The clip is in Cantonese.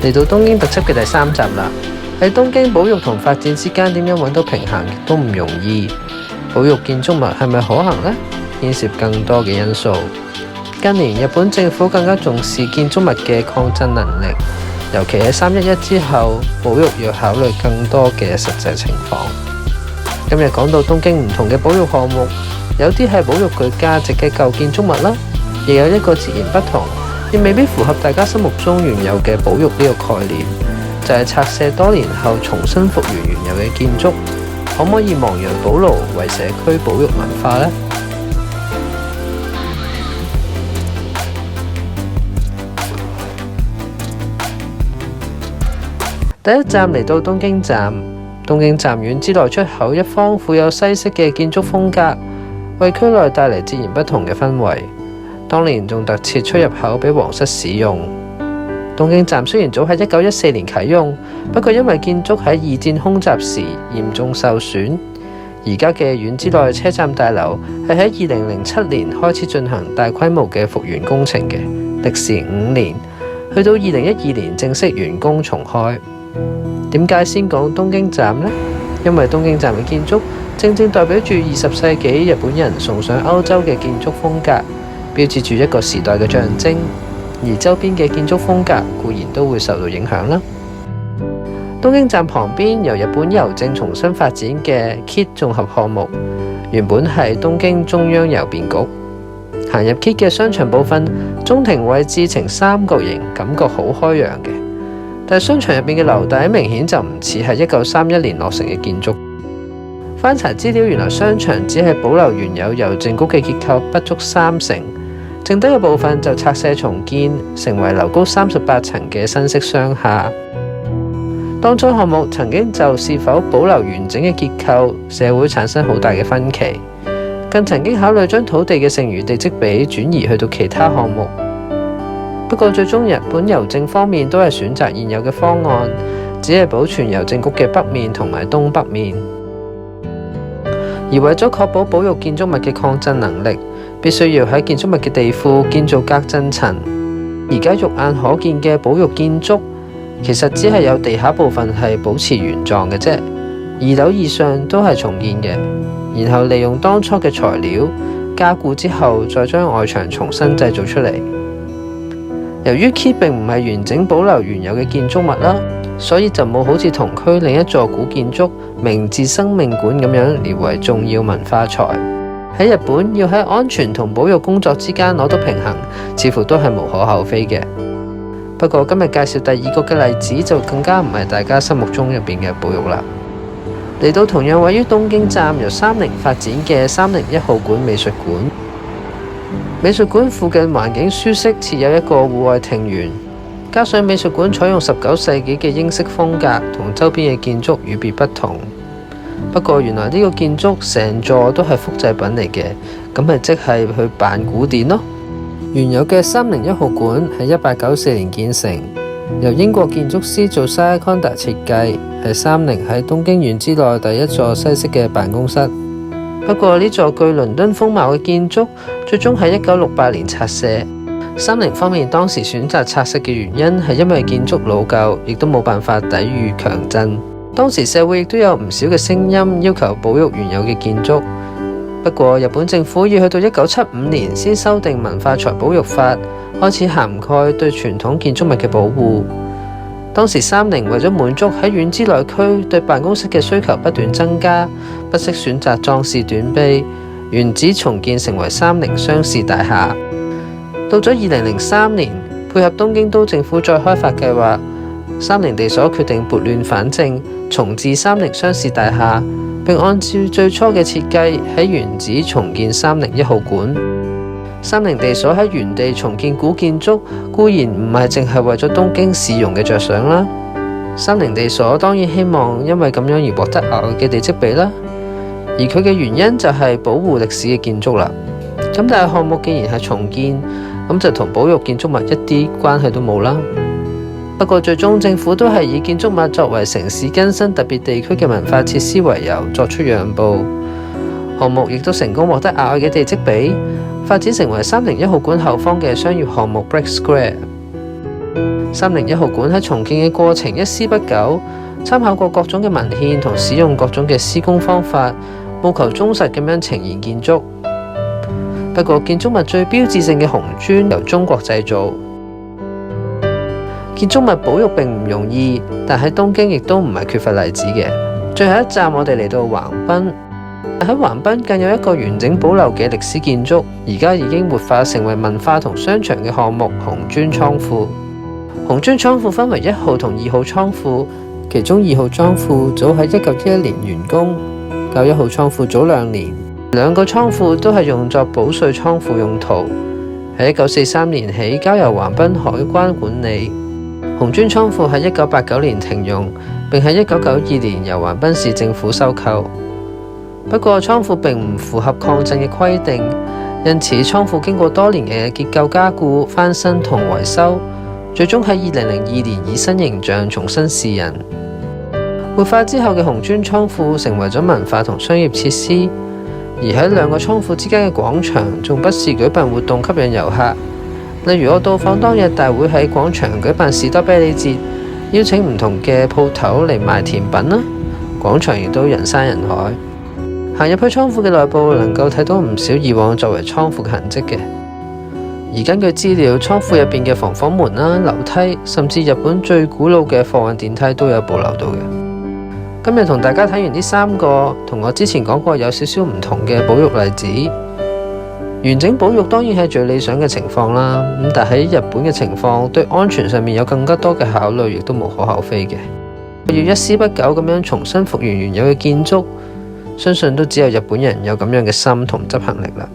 嚟到東京特輯嘅第3集啦。喺東京保育同發展之間點樣揾到平衡，亦都唔容易。保育建築物係咪可行呢？牽涉更多嘅因素。近年日本政府更加重視建築物嘅抗震能力，尤其喺311之後，保育要考慮更多嘅實際情況。今日講到東京唔同嘅保育項目，有啲係保育具價值嘅舊建築物啦，亦有一個截然不同，亦未必符合大家心目中原有嘅保育呢個概念，就係拆卸多年後重新復原原有嘅建築，可唔可以亡羊補牢，為社區保育文化呢？第一站嚟到東京站，東京站丸之內出口一方富有西式嘅建築風格，為區內帶嚟截然不同嘅氛圍。當年仲特設出入口俾皇室使用。東京站雖然早喺1914年啟用，不過因為建築喺2戰空襲時嚴重受損，而家嘅丸之內車站大樓係喺2007年開始進行大規模嘅復原工程嘅，歷時5年，去到2012年正式完工重開。點解先講東京站呢？因為東京站嘅建築正正代表住20世紀日本人崇尚歐洲嘅建築風格，標誌住一個時代嘅象徵，而周邊嘅建築風格固然都會受到影響啦。東京站旁邊由日本郵政重新發展嘅 KIT 綜合項目，原本係東京中央郵便局。行入 KIT 嘅商場部分，中庭位置呈三角形，感覺好開揚嘅。但係商場入邊嘅樓底明顯就唔似係1931年落成嘅建築。翻查資料，原來商場只係保留原有郵政局嘅結構不足30%，剩低嘅部分就拆卸重建，成為樓高38層嘅新式商廈。當初項目曾經就是否保留完整嘅結構，社會產生好大嘅分歧，更曾經考慮將土地嘅剩餘地積比轉移去到其他項目。不過最終日本郵政方面都係選擇現有嘅方案，只係保存郵政局嘅北面同埋東北面。而為咗確保保育建築物嘅抗震能力，必須要喺建築物嘅地庫建造隔震層。而家肉眼可見嘅保育建築，其實只係有地下部分係保持原狀嘅啫，2樓以上都係重建嘅，然後利用當初嘅材料加固之後，再將外牆重新製造出嚟。由於 KIT 並唔係完整保留原有嘅建築物啦，所以就冇好似同區另一座古建築明治生命館咁樣列為重要文化財。喺日本要喺安全同保育工作之間攞到平衡，似乎都係無可厚非嘅。不過今日介紹第2個嘅例子就更加唔係大家心目中入邊嘅保育啦。嚟到同樣位於東京站由30發展嘅301號館美術館。美術館附近環境舒適，設有一個戶外庭園，加上美術館採用19世紀嘅英式風格，同周邊嘅建築與別不同。不過原來呢個建築成座都係複製品嚟嘅，咁咪即係去扮古典咯。原有嘅301號館喺1894年建成，由英國建築師做Josiah Conrad設計，係30喺東京丸之內第一座西式嘅辦公室。不過呢座具倫敦風貌嘅建築，最終喺1968年拆卸。30方面當時選擇拆卸嘅原因係因為建築老舊，亦都冇辦法抵禦強震。當時社會亦都有唔少嘅聲音要求保育原有嘅建築。不過日本政府要去到1975年先修訂文化財保育法，開始涵蓋對傳統建築物嘅保護。當時30為咗滿足喺丸之內區對辦公室嘅需求不斷增加，不惜選擇壯士斷臂，原址重建成為30商事大廈。到咗2003年，配合東京都政府再開發計劃，30地所決定撥亂反正，重置30商事大廈，並按照最初嘅設計喺原址重建301號館。30地所喺原地重建古建築，固然唔係淨係為咗東京市容嘅着想啦。30地所當然希望因為咁樣而獲得額外嘅地積比啦，而佢嘅原因就係保護歷史嘅建築啦。咁但係項目既然係重建，咁就同保育建築物一啲關係都冇啦。不過最終政府都係以建築物作為城市更新特別地區嘅文化設施為由作出讓步，項目亦都成功獲得額外嘅地積比，發展成為301號館後方嘅商業項目 Brick Square。301號館喺重建嘅過程一絲不苟，參考過各種嘅文獻同使用各種嘅施工方法，務求忠實咁樣呈現建築。不過建築物最標誌性嘅紅磚由中國製造。建築物保育並唔容易，但喺東京亦都唔係缺乏例子嘅。最後一站我哋嚟到橫濱，喺橫濱更有一個完整保留嘅歷史建築，而家已經活化成為文化同商場嘅項目——紅磚倉庫。紅磚倉庫分為1號同2號倉庫，其中2號倉庫早喺1911年完工，較1號倉庫早2年。兩個倉庫都係用作保稅倉庫用途，喺1943年起交由橫濱海關管理。紅磚倉庫喺1989年停用，並喺1992年由橫濱市政府收購。不過倉庫並唔符合抗震嘅規定，因此倉庫經過多年嘅結構加固、翻新同維修，最終喺2002年以新形象重新示人。活化之後嘅紅磚倉庫成為咗文化同商業設施，而喺兩個倉庫之間嘅廣場仲不時舉辦活動吸引遊客。例如我到訪當日，大會喺廣場舉辦士多啤梨節，邀請唔同嘅鋪頭嚟賣甜品啦。廣場亦都人山人海。行入去倉庫嘅內部，能夠睇到唔少以往作為倉庫嘅痕跡嘅。而根據資料，倉庫入邊嘅防火門啦、樓梯，甚至日本最古老嘅貨運電梯都有保留到嘅。今日同大家睇完呢3個，同我之前講過有少少唔同嘅保育例子。完整保育當然係最理想嘅情況啦，但喺日本嘅情況，對安全上面有更加多嘅考慮，亦都無可厚非嘅。要一絲不苟咁樣重新復原原有嘅建築，相信都只有日本人有咁樣嘅心同執行力啦。